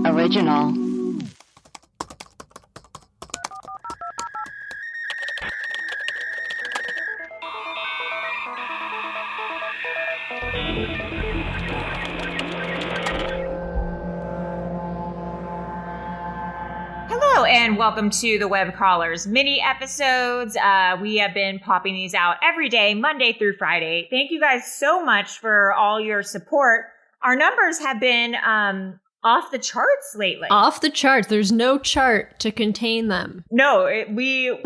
Original. Hello and welcome to the Web Crawlers mini episodes. We have been popping these out every day, Monday through Friday. Thank you guys so much for all your support. Our numbers have been off the charts lately. Off the charts. There's no chart to contain them. No, we've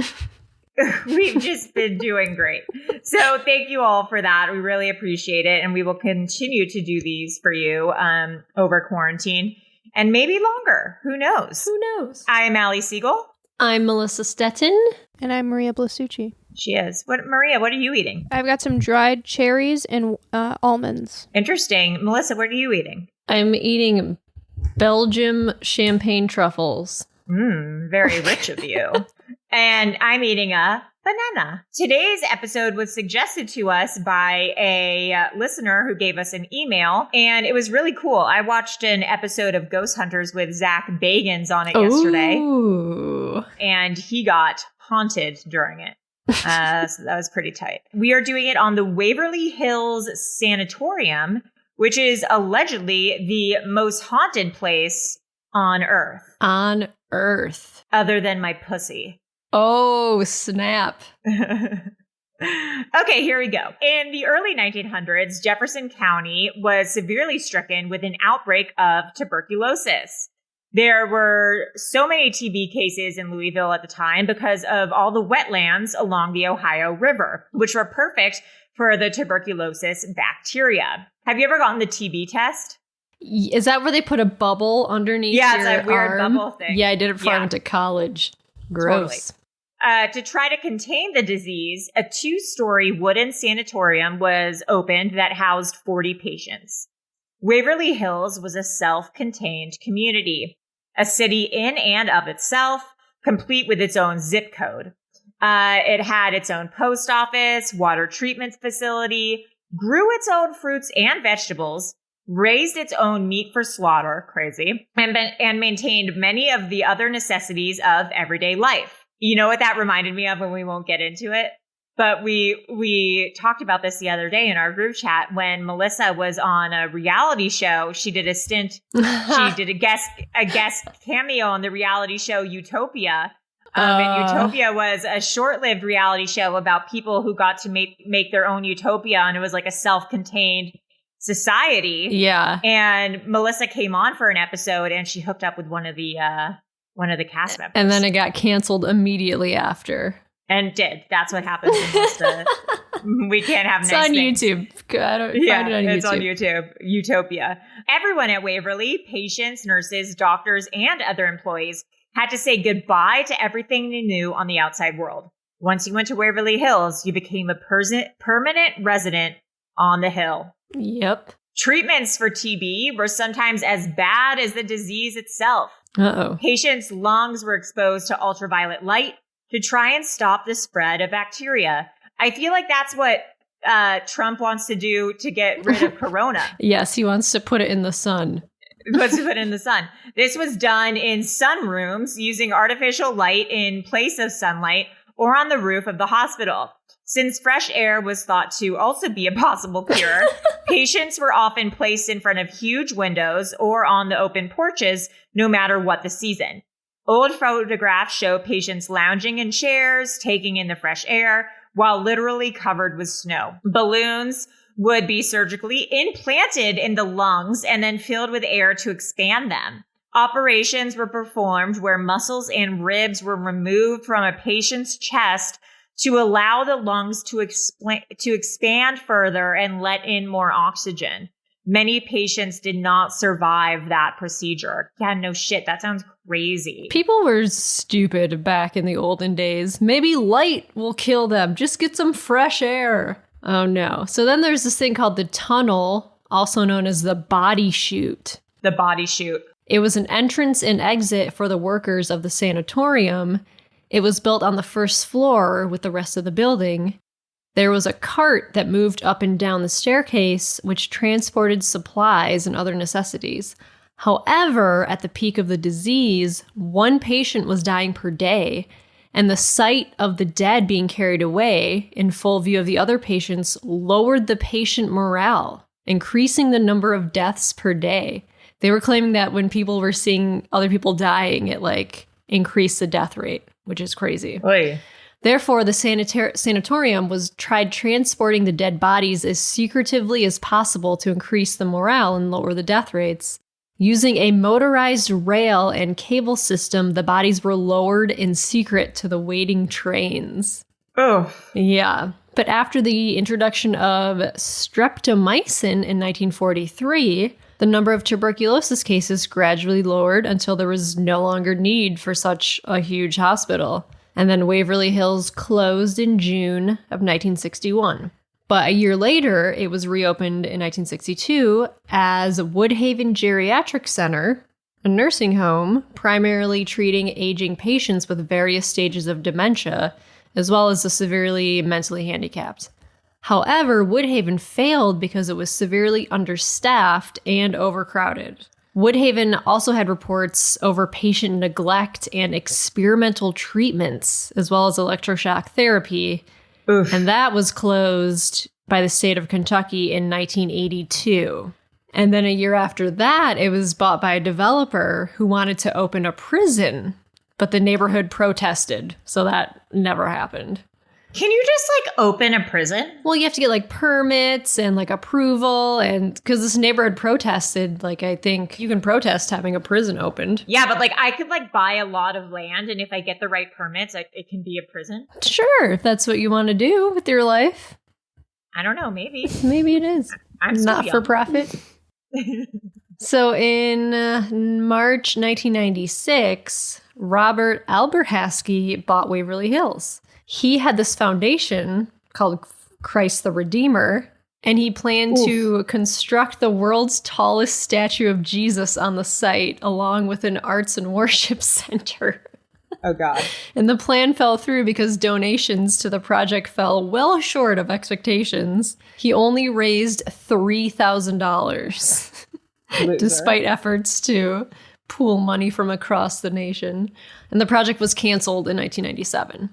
just been doing great. So thank you all for that. We really appreciate it. And we will continue to do these for you over quarantine. And maybe longer. Who knows? Who knows? I am Allie Siegel. I'm Melissa Stettin. And I'm Maria Blasucci. She is. Maria, what are you eating? I've got some dried cherries and almonds. Interesting. Melissa, what are you eating? I'm eating Belgium champagne truffles. Very rich of you. And I'm eating a banana. Today's episode was suggested to us by a listener who gave us an email, and it was really cool. I watched an episode of Ghost Hunters with Zach Bagans on it yesterday. Ooh. And he got haunted during it. So that was pretty tight. We are doing it on the Waverly Hills Sanatorium, which is allegedly the most haunted place on Earth. On Earth. Other than my pussy. Oh, snap. Okay, here we go. In the early 1900s, Jefferson County was severely stricken with an outbreak of tuberculosis. There were so many TB cases in Louisville at the time because of all the wetlands along the Ohio River, which were perfect for the tuberculosis bacteria. Have you ever gotten the TB test? Is that where they put a bubble underneath your arm? Yeah, it's a weird bubble thing. Yeah, I did it before I went to college. Gross. Totally. To try to contain the disease, a 2-story wooden sanatorium was opened that housed 40 patients. Waverly Hills was a self-contained community, a city in and of itself, complete with its own zip code. It had its own post office, water treatment facility, grew its own fruits and vegetables, raised its own meat for slaughter, crazy, and maintained many of the other necessities of everyday life. You know what that reminded me of, and we won't get into it? But we talked about this the other day in our group chat when Melissa was on a reality show. She did a stint. She did a guest cameo on the reality show Utopia. And Utopia was a short-lived reality show about people who got to make their own utopia, and it was like a self-contained society. Yeah. And Melissa came on for an episode, and she hooked up with one of the cast members. And then it got canceled immediately after. And did. That's what happens when we can't have nice It's on things. YouTube. I don't Yeah, find it on it's YouTube. on YouTube. Utopia. Everyone at Waverly, patients, nurses, doctors, and other employees had to say goodbye to everything they knew on the outside world. Once you went to Waverly Hills, you became a permanent resident on the hill. Yep. Treatments for TB were sometimes as bad as the disease itself. Uh-oh. Patients' lungs were exposed to ultraviolet light to try and stop the spread of bacteria. I feel like that's what Trump wants to do to get rid of corona. Yes, he wants to put it in the sun. Wants to put it in the sun. This was done in sunrooms using artificial light in place of sunlight or on the roof of the hospital. Since fresh air was thought to also be a possible cure, patients were often placed in front of huge windows or on the open porches, no matter what the season. Old photographs show patients lounging in chairs, taking in the fresh air, while literally covered with snow. Balloons would be surgically implanted in the lungs and then filled with air to expand them. Operations were performed where muscles and ribs were removed from a patient's chest to allow the lungs to expand further and let in more oxygen. Many patients did not survive that procedure. Yeah, no shit. That sounds crazy. People were stupid back in the olden days. Maybe light will kill them. Just get some fresh air. Oh, no. So then there's this thing called the tunnel, also known as the body chute. The body chute. It was an entrance and exit for the workers of the sanatorium. It was built on the first floor with the rest of the building. There was a cart that moved up and down the staircase, which transported supplies and other necessities. However, at the peak of the disease, one patient was dying per day, and the sight of the dead being carried away in full view of the other patients lowered the patient morale, increasing the number of deaths per day. They were claiming that when people were seeing other people dying, it like increased the death rate, which is crazy. Oy. Therefore, the sanatorium was tried transporting the dead bodies as secretively as possible to increase the morale and lower the death rates. Using a motorized rail and cable system, the bodies were lowered in secret to the waiting trains. Oh. Yeah. But after the introduction of streptomycin in 1943, the number of tuberculosis cases gradually lowered until there was no longer need for such a huge hospital. And then Waverly Hills closed in June of 1961. But a year later, it was reopened in 1962 as Woodhaven Geriatric Center, a nursing home primarily treating aging patients with various stages of dementia, as well as the severely mentally handicapped. However, Woodhaven failed because it was severely understaffed and overcrowded. Woodhaven also had reports over patient neglect and experimental treatments, as well as electroshock therapy. Oof. And that was closed by the state of Kentucky in 1982. And then a year after that, it was bought by a developer who wanted to open a prison, but the neighborhood protested, so that never happened. Can you just like open a prison? Well, you have to get like permits and like approval, and because this neighborhood protested, like I think you can protest having a prison opened. Yeah, but like I could like buy a lot of land, and if I get the right permits, it can be a prison. Sure, if that's what you want to do with your life. I don't know, maybe. Maybe it is. I'm still not young. for profit. So in March 1996, Robert Alberhaskey bought Waverly Hills. He had this foundation called Christ the Redeemer, and he planned to construct the world's tallest statue of Jesus on the site, along with an arts and worship center. Oh, God. And the plan fell through because donations to the project fell well short of expectations. He only raised $3,000, despite efforts to pool money from across the nation. And the project was canceled in 1997.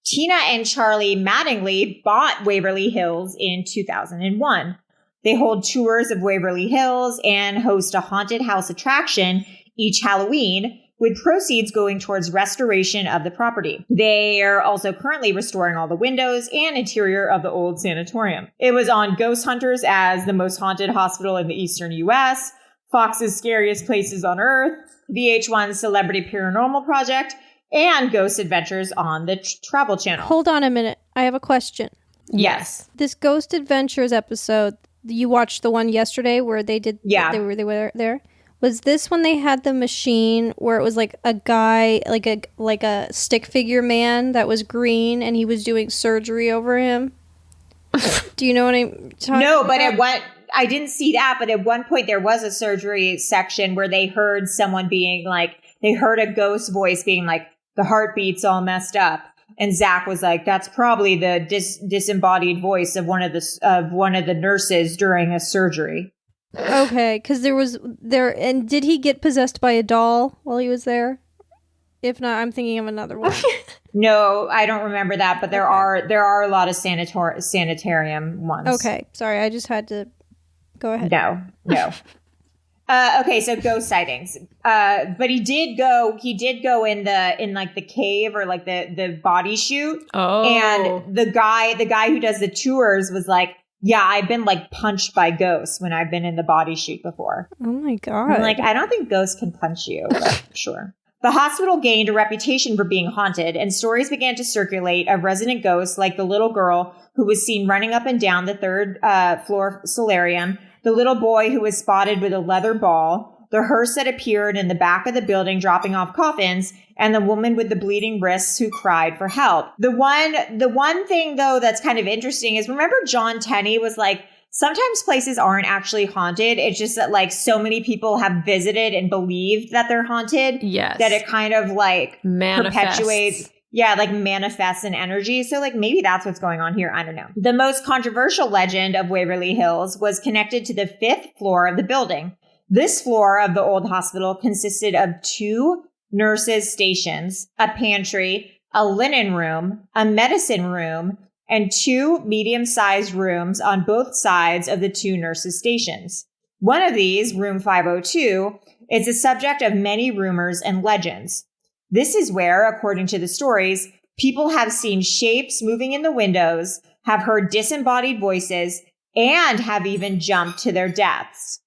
Tina and Charlie Mattingly bought Waverly Hills in 2001. They hold tours of Waverly Hills and host a haunted house attraction each Halloween, with proceeds going towards restoration of the property. They are also currently restoring all the windows and interior of the old sanatorium. It was on Ghost Hunters as the most haunted hospital in the eastern U.S., Fox's Scariest Places on Earth, VH1's Celebrity Paranormal Project, and Ghost Adventures on the Travel Channel. Hold on a minute. I have a question. Yes. This Ghost Adventures episode, you watched the one yesterday where they did... Yeah. They were there? Was this when they had the machine where it was like a guy, like a stick figure man that was green and he was doing surgery over him? Do you know what I'm talking about? No, but I didn't see that, but at one point there was a surgery section where they heard someone being like, they heard a ghost voice being like, the heartbeat's all messed up. And Zach was like, that's probably the disembodied voice of one of the nurses during a surgery. Okay, because and did he get possessed by a doll while he was there? If not, I'm thinking of another one. No, I don't remember that, but there are a lot of sanitarium ones. Okay, sorry, I just had to go ahead. No. Okay, so ghost sightings. But he did go in the cave or like the body chute. Oh. And the guy who does the tours was like, yeah, I've been like punched by ghosts when I've been in the body chute before. Oh my God. I'm like, I don't think ghosts can punch you, but sure. The hospital gained a reputation for being haunted, and stories began to circulate of resident ghosts like the little girl who was seen running up and down the third floor solarium, the little boy who was spotted with a leather ball, the hearse that appeared in the back of the building dropping off coffins, and the woman with the bleeding wrists who cried for help. The one thing, though, that's kind of interesting is, remember John Tenney was like, sometimes places aren't actually haunted. It's just that like so many people have visited and believed that they're haunted. Yes. That it kind of like Manifests. perpetuates. Yeah, like manifests an energy. So like maybe that's what's going on here. I don't know. The most controversial legend of Waverly Hills was connected to the 5th floor of the building. This floor of the old hospital consisted of 2 nurses' stations, a pantry, a linen room, a medicine room, and 2 medium-sized rooms on both sides of the 2 nurses' stations. One of these, room 502, is the subject of many rumors and legends. This is where, according to the stories, people have seen shapes moving in the windows, have heard disembodied voices, and have even jumped to their deaths.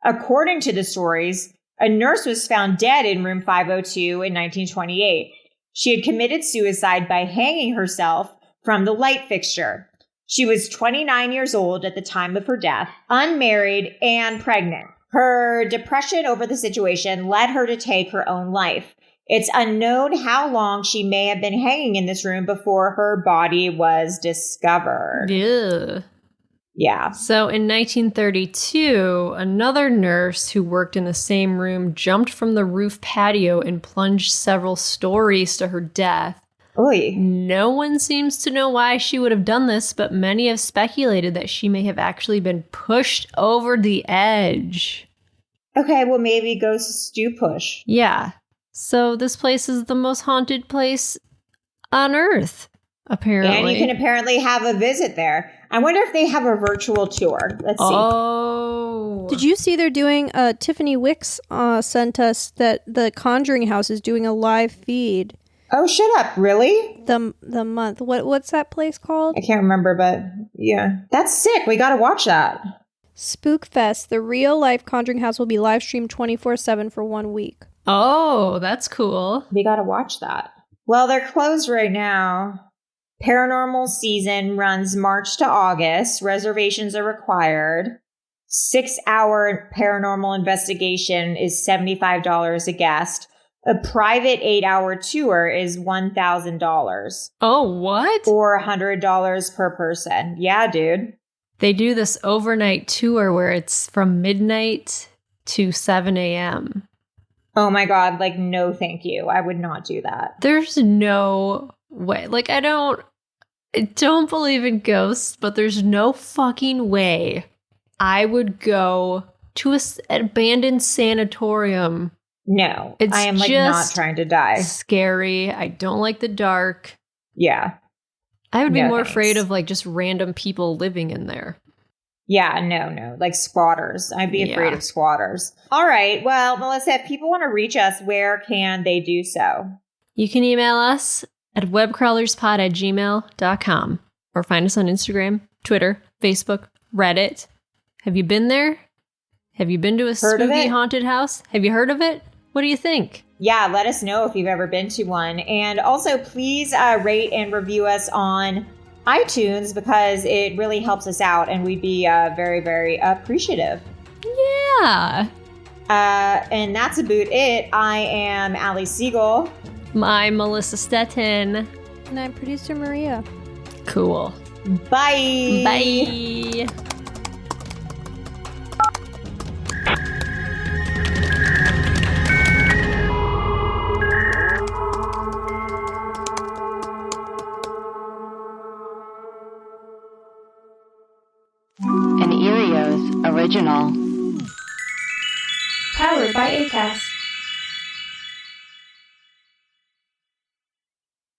According to the stories, a nurse was found dead in room 502 in 1928. She had committed suicide by hanging herself from the light fixture. She was 29 years old at the time of her death, unmarried and pregnant. Her depression over the situation led her to take her own life. It's unknown how long she may have been hanging in this room before her body was discovered. Ew. Yeah. So in 1932, another nurse who worked in the same room jumped from the roof patio and plunged several stories to her death. Oy. No one seems to know why she would have done this, but many have speculated that she may have actually been pushed over the edge. Okay, well, maybe ghosts do push. Yeah. So this place is the most haunted place on Earth, apparently. And you can apparently have a visit there. I wonder if they have a virtual tour. Let's see. Oh. Did you see they're doing, Tiffany Wicks sent us that the Conjuring House is doing a live feed. Oh, shut up. Really? The month. What's that place called? I can't remember, but yeah. That's sick. We got to watch that. Spookfest. The real life Conjuring House will be live streamed 24/7 for 1 week. Oh, that's cool. We got to watch that. Well, they're closed right now. Paranormal season runs March to August. Reservations are required. 6-hour paranormal investigation is $75 a guest. A private 8-hour tour is $1,000. Oh, what? Or $100 per person. Yeah, dude. They do this overnight tour where it's from midnight to 7 a.m. Oh my God. Like, no, thank you. I would not do that. There's no way. Like, I don't believe in ghosts, but there's no fucking way I would go to an abandoned sanatorium. No, It's I am like not trying to die. Scary. I don't like the dark. Yeah. I would be No, more thanks. afraid of like just random people living in there. Yeah, no. Like squatters. I'd be afraid Yeah. of squatters. All right. Well, Melissa, if people want to reach us, where can they do so? You can email us at webcrawlerspod@gmail.com or find us on Instagram, Twitter, Facebook, Reddit. Have you been there? Have you been to a Heard of spooky it? haunted house? Have you heard of it? What do you think? Yeah, let us know if you've ever been to one. And also, please rate and review us on iTunes because it really helps us out and we'd be very, very appreciative. Yeah. And that's about it. I am Allie Siegel. I'm Melissa Stettin. And I'm producer Maria. Cool. Bye. Bye. An Erios original. Powered by Acast.